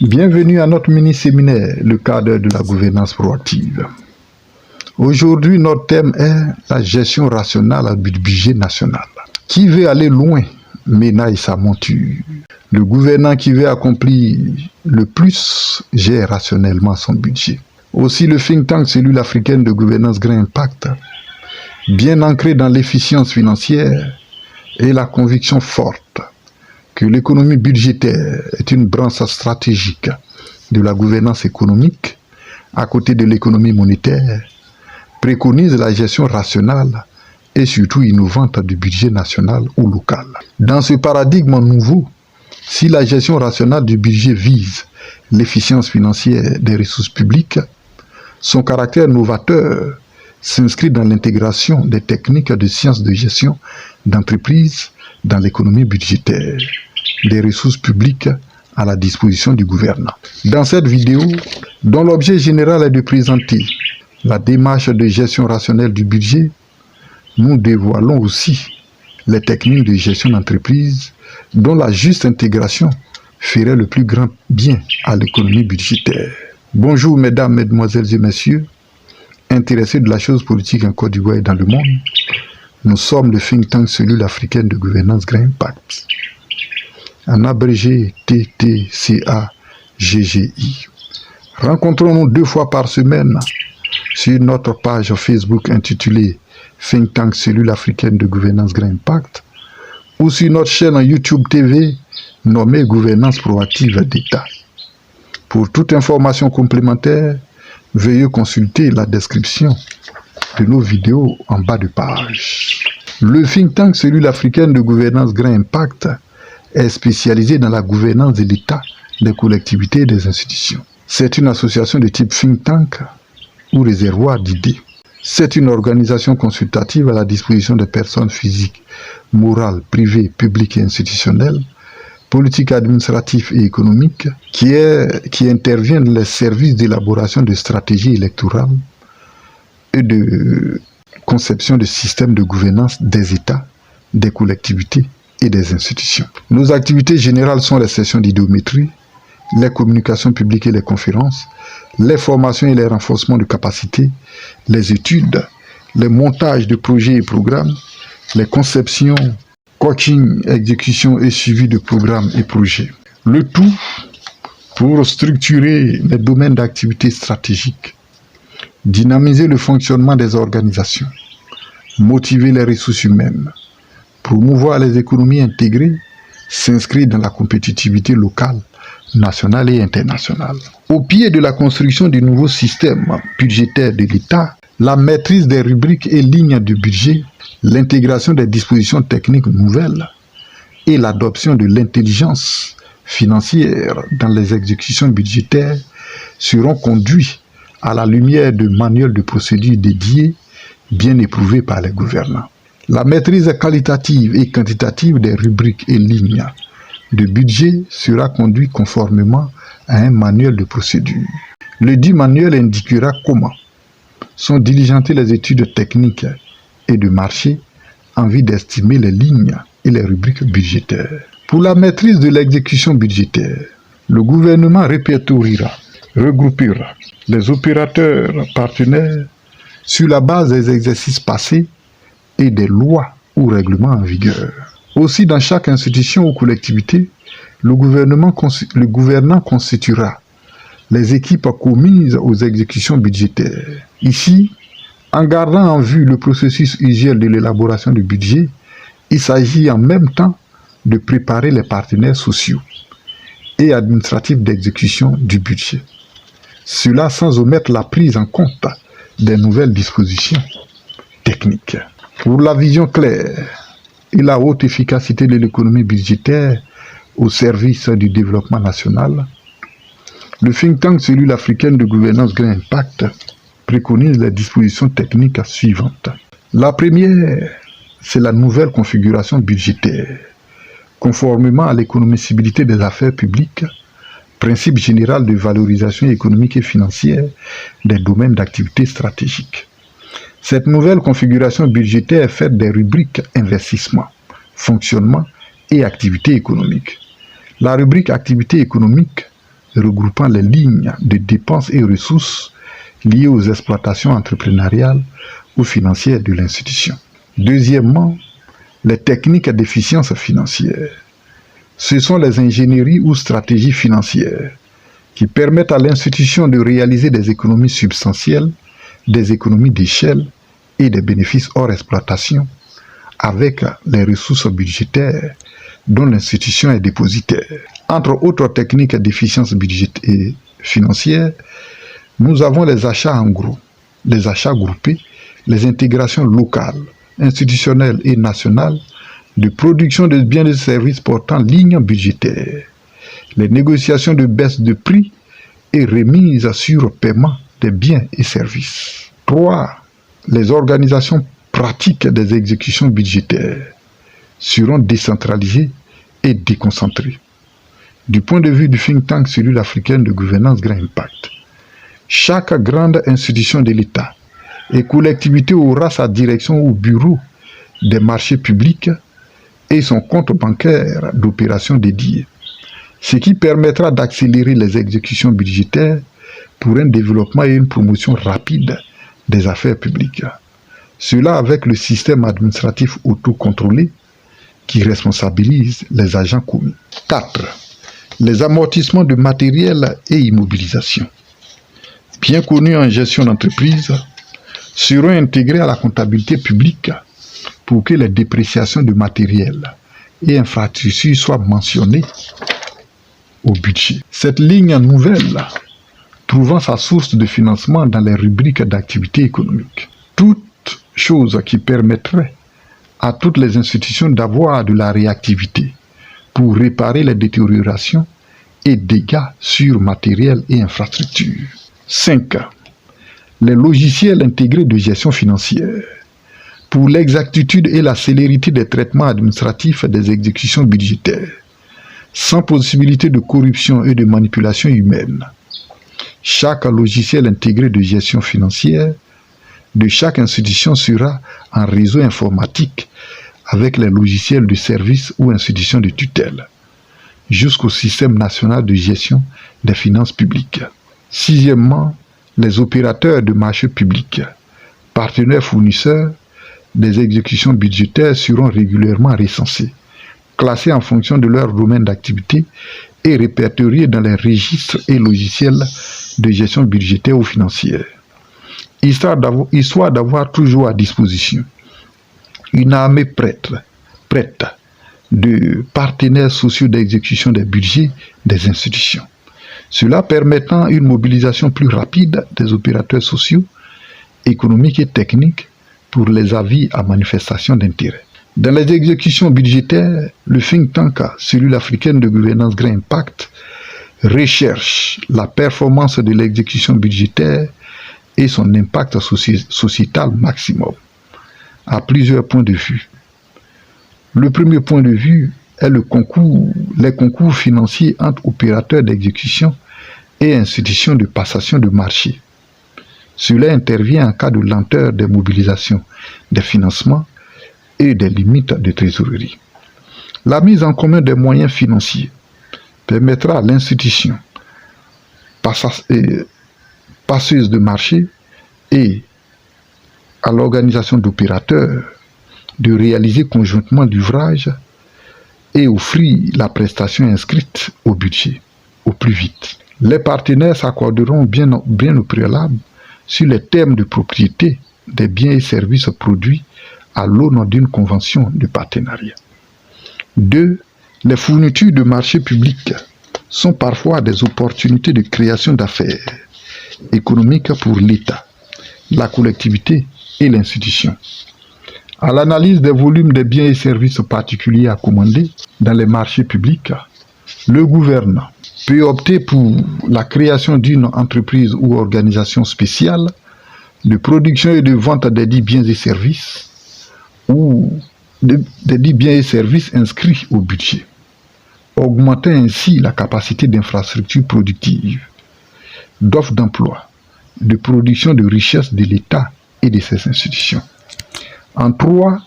Bienvenue à notre mini-séminaire, le cadre de la gouvernance proactive. Aujourd'hui, notre thème est la gestion rationnelle du budget national. Qui veut aller loin ménage sa monture. Le gouvernant qui veut accomplir le plus gère rationnellement son budget. Aussi, le think tank cellule africaine de gouvernance Grand Impact, bien ancré dans l'efficience financière et la conviction forte que l'économie budgétaire est une branche stratégique de la gouvernance économique à côté de l'économie monétaire, préconise la gestion rationnelle et surtout innovante du budget national ou local. Dans ce paradigme nouveau, si la gestion rationnelle du budget vise l'efficience financière des ressources publiques, son caractère novateur s'inscrit dans l'intégration des techniques de sciences de gestion d'entreprise dans l'économie budgétaire, des ressources publiques à la disposition du gouvernement. Dans cette vidéo, dont l'objet général est de présenter la démarche de gestion rationnelle du budget, nous dévoilons aussi les techniques de gestion d'entreprise dont la juste intégration ferait le plus grand bien à l'économie budgétaire. Bonjour mesdames, mesdemoiselles et messieurs, intéressés de la chose politique en Côte d'Ivoire et dans le monde. Nous sommes le think tank cellule africaine de gouvernance Grand Impact, en abrégé TTCA-GGI. Rencontrons-nous 2 fois par semaine sur notre page Facebook intitulée Think Tank Cellule Africaine de Gouvernance Grand Impact ou sur notre chaîne YouTube TV nommée Gouvernance Proactive d'État. Pour toute information complémentaire, veuillez consulter la description de nos vidéos en bas de page. Le Think Tank Cellule Africaine de Gouvernance Grand Impact est spécialisé dans la gouvernance de l'État, des collectivités et des institutions. C'est une association de type think tank ou réservoir d'idées. C'est une organisation consultative à la disposition des personnes physiques, morales, privées, publiques et institutionnelles, politiques, administratives et économiques, qui intervient dans les services d'élaboration de stratégies électorales et de conception de systèmes de gouvernance des États, des collectivités et des institutions. Nos activités générales sont les sessions d'idéométrie, les communications publiques et les conférences, les formations et les renforcements de capacités, les études, les montages de projets et programmes, les conceptions, coaching, exécution et suivi de programmes et projets. Le tout pour structurer les domaines d'activité stratégiques, dynamiser le fonctionnement des organisations, motiver les ressources humaines, promouvoir les économies intégrées, s'inscrit dans la compétitivité locale, nationale et internationale. Au pied de la construction du nouveau système budgétaire de l'État, la maîtrise des rubriques et lignes de budget, l'intégration des dispositions techniques nouvelles et l'adoption de l'intelligence financière dans les exécutions budgétaires seront conduits à la lumière de manuels de procédures dédiés bien éprouvés par les gouvernants. La maîtrise qualitative et quantitative des rubriques et lignes de budget sera conduite conformément à un manuel de procédure. Le dit manuel indiquera comment sont diligentées les études techniques et de marché en vue d'estimer les lignes et les rubriques budgétaires. Pour la maîtrise de l'exécution budgétaire, le gouvernement répertoriera, regroupera les opérateurs partenaires sur la base des exercices passés et des lois ou règlements en vigueur. Aussi, dans chaque institution ou collectivité, le gouvernant constituera les équipes commises aux exécutions budgétaires. Ici, en gardant en vue le processus usuel de l'élaboration du budget, il s'agit en même temps de préparer les partenaires sociaux et administratifs d'exécution du budget. Cela sans omettre la prise en compte des nouvelles dispositions techniques. Pour la vision claire et la haute efficacité de l'économie budgétaire au service du développement national, le think tank cellule africaine de gouvernance Grand Impact préconise les dispositions techniques suivantes. La première, c'est la nouvelle configuration budgétaire, conformément à l'économicibilité des affaires publiques, principe général de valorisation économique et financière des domaines d'activité stratégiques. Cette nouvelle configuration budgétaire est faite des rubriques investissement, fonctionnement et activité économique. La rubrique activité économique regroupant les lignes de dépenses et ressources liées aux exploitations entrepreneuriales ou financières de l'institution. Deuxièmement, les techniques d'efficience financière. Ce sont les ingénieries ou stratégies financières qui permettent à l'institution de réaliser des économies substantielles, des économies d'échelle et des bénéfices hors exploitation avec les ressources budgétaires dont l'institution est dépositaire. Entre autres techniques d'efficience budgétaire et financière, nous avons les achats en gros, les achats groupés, les intégrations locales, institutionnelles et nationales de production de biens et de services portant ligne budgétaire, les négociations de baisse de prix et remise sur paiement des biens et services. 3. Les organisations pratiques des exécutions budgétaires seront décentralisées et déconcentrées. Du point de vue du think tank cellule africaine de gouvernance Grand Impact, chaque grande institution de l'État et collectivité aura sa direction au bureau des marchés publics et son compte bancaire d'opérations dédiées, ce qui permettra d'accélérer les exécutions budgétaires pour un développement et une promotion rapide des affaires publiques. Cela avec le système administratif autocontrôlé qui responsabilise les agents commis. 4. Les amortissements de matériel et immobilisation, bien connus en gestion d'entreprise, seront intégrés à la comptabilité publique pour que les dépréciations de matériel et infrastructures soient mentionnées au budget. Cette ligne nouvelle trouvant sa source de financement dans les rubriques d'activité économique. Toute chose qui permettrait à toutes les institutions d'avoir de la réactivité pour réparer les détériorations et dégâts sur matériel et infrastructures. 5. Les logiciels intégrés de gestion financière pour l'exactitude et la célérité des traitements administratifs des exécutions budgétaires, sans possibilité de corruption et de manipulation humaine. Chaque logiciel intégré de gestion financière de chaque institution sera en réseau informatique avec les logiciels de service ou institutions de tutelle, jusqu'au système national de gestion des finances publiques. 6. Les opérateurs de marché public, partenaires fournisseurs des exécutions budgétaires seront régulièrement recensés, classés en fonction de leur domaine d'activité et répertoriés dans les registres et logiciels de gestion budgétaire ou financière, histoire d'avoir toujours à disposition une armée prête de partenaires sociaux d'exécution des budgets des institutions. Cela permettant une mobilisation plus rapide des opérateurs sociaux, économiques et techniques pour les avis à manifestation d'intérêt. Dans les exécutions budgétaires, le think tank cellule africaine de gouvernance Grand Impact recherche la performance de l'exécution budgétaire et son impact sociétal maximum à plusieurs points de vue. Le premier point de vue est les concours financiers entre opérateurs d'exécution et institutions de passation de marché. Cela intervient en cas de lenteur des mobilisations des financements et des limites de trésorerie. La mise en commun des moyens financiers permettra à l'institution passeuse de marché et à l'organisation d'opérateurs de réaliser conjointement l'ouvrage et offrir la prestation inscrite au budget au plus vite. Les partenaires s'accorderont bien au préalable sur les termes de propriété des biens et services produits à l'aune d'une convention de partenariat. 2. Les fournitures de marché public sont parfois des opportunités de création d'affaires économiques pour l'État, la collectivité et l'institution. À l'analyse des volumes des biens et services particuliers à commander dans les marchés publics, le gouvernement peut opter pour la création d'une entreprise ou organisation spéciale de production et de vente des dits biens et services ou des dits biens et services inscrits au budget, augmentant ainsi la capacité d'infrastructures productives, d'offres d'emploi, de production de richesses de l'État et de ses institutions. En 3,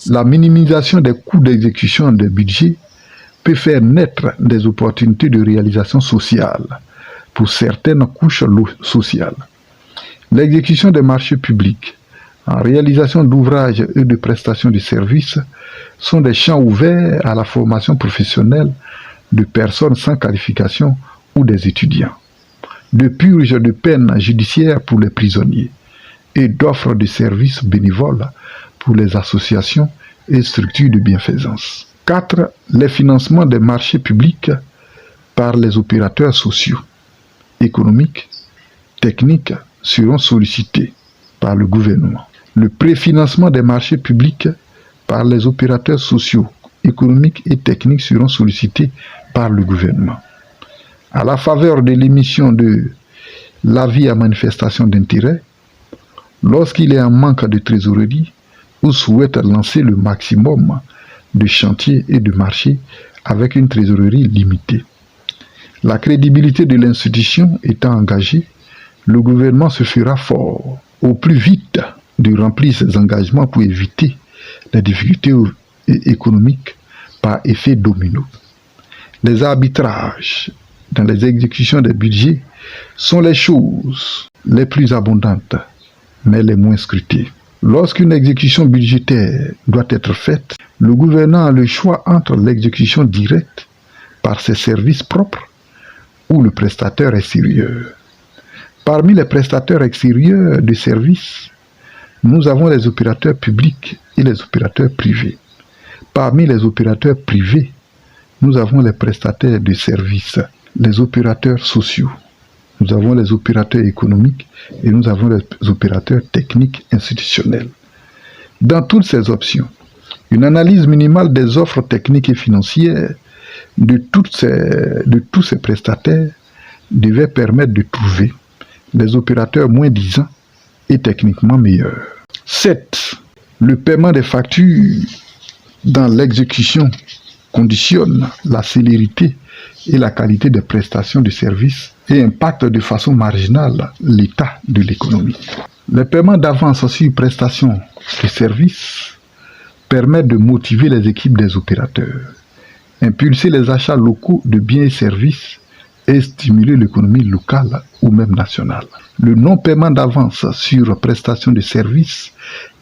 la minimisation des coûts d'exécution des budgets peut faire naître des opportunités de réalisation sociale pour certaines couches sociales. L'exécution des marchés publics, en réalisation d'ouvrages et de prestations de services sont des champs ouverts à la formation professionnelle de personnes sans qualification ou des étudiants, de purge de peines judiciaires pour les prisonniers et d'offres de services bénévoles pour les associations et structures de bienfaisance. 4. Les financements des marchés publics par les opérateurs sociaux, économiques, techniques seront sollicités par le gouvernement. Le préfinancement des marchés publics par les opérateurs sociaux, économiques et techniques seront sollicités par le gouvernement. À la faveur de l'émission de l'avis à manifestation d'intérêt, lorsqu'il est en manque de trésorerie ou souhaite lancer le maximum de chantiers et de marchés avec une trésorerie limitée. La crédibilité de l'institution étant engagée, le gouvernement se fera fort au plus vite de remplir ses engagements pour éviter les difficultés économiques par effet domino. Les arbitrages dans les exécutions des budgets sont les choses les plus abondantes, mais les moins scrutées. Lorsqu'une exécution budgétaire doit être faite, le gouvernement a le choix entre l'exécution directe par ses services propres ou le prestataire extérieur. Parmi les prestataires extérieurs de services, nous avons les opérateurs publics et les opérateurs privés. Parmi les opérateurs privés, nous avons les prestataires de services, les opérateurs sociaux. Nous avons les opérateurs économiques et nous avons les opérateurs techniques institutionnels. Dans toutes ces options, une analyse minimale des offres techniques et financières de tous ces prestataires devait permettre de trouver des opérateurs moins disants et techniquement meilleurs. 7. Le paiement des factures dans l'exécution conditionne la célérité et la qualité des prestations de services et impacte de façon marginale l'état de l'économie. Le paiement d'avance sur prestations de services permet de motiver les équipes des opérateurs, impulser les achats locaux de biens et services et stimuler l'économie locale ou même nationale. Le non-paiement d'avance sur prestations de services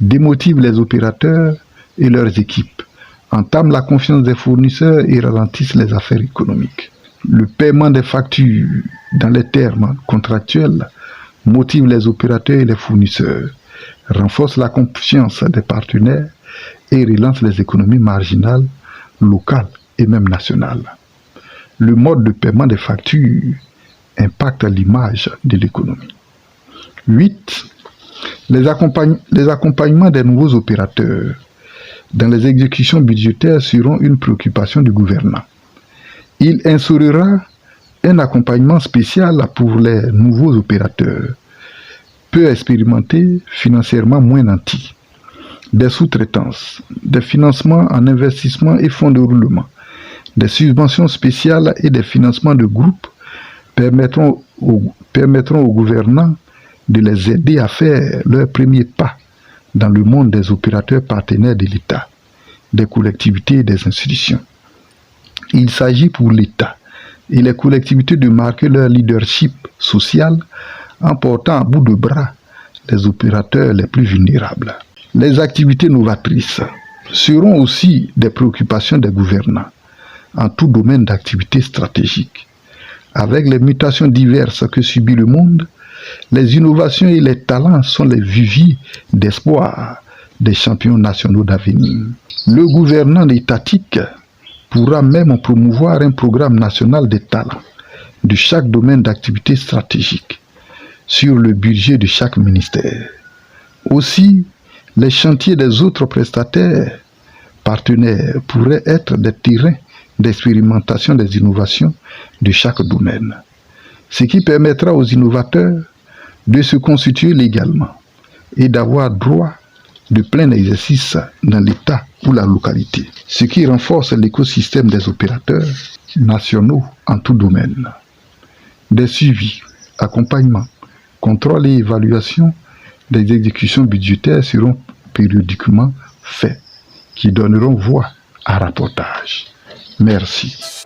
démotive les opérateurs et leurs équipes, entame la confiance des fournisseurs et ralentissent les affaires économiques. Le paiement des factures dans les termes contractuels motive les opérateurs et les fournisseurs, renforce la confiance des partenaires et relance les économies marginales, locales et même nationales. Le mode de paiement des factures impacte l'image de l'économie. 8. Les accompagnements des nouveaux opérateurs dans les exécutions budgétaires seront une préoccupation du gouvernement. Il instaurera un accompagnement spécial pour les nouveaux opérateurs, peu expérimentés, financièrement moins nantis, des sous-traitances, des financements en investissement et fonds de roulement, des subventions spéciales et des financements de groupe permettront aux gouvernants de les aider à faire leur premier pas dans le monde des opérateurs partenaires de l'État, des collectivités et des institutions. Il s'agit pour l'État et les collectivités de marquer leur leadership social en portant à bout de bras les opérateurs les plus vulnérables. Les activités novatrices seront aussi des préoccupations des gouvernants en tout domaine d'activité stratégique. Avec les mutations diverses que subit le monde, les innovations et les talents sont les viviers d'espoir des champions nationaux d'avenir. Le gouvernant étatique pourra même promouvoir un programme national des talents de chaque domaine d'activité stratégique sur le budget de chaque ministère. Aussi, les chantiers des autres prestataires partenaires pourraient être des terrains d'expérimentation des innovations de chaque domaine, ce qui permettra aux innovateurs de se constituer légalement et d'avoir droit de plein exercice dans l'État ou la localité, ce qui renforce l'écosystème des opérateurs nationaux en tout domaine. Des suivis, accompagnements, contrôle et évaluation des exécutions budgétaires seront périodiquement faits, qui donneront voix à rapportage. Merci.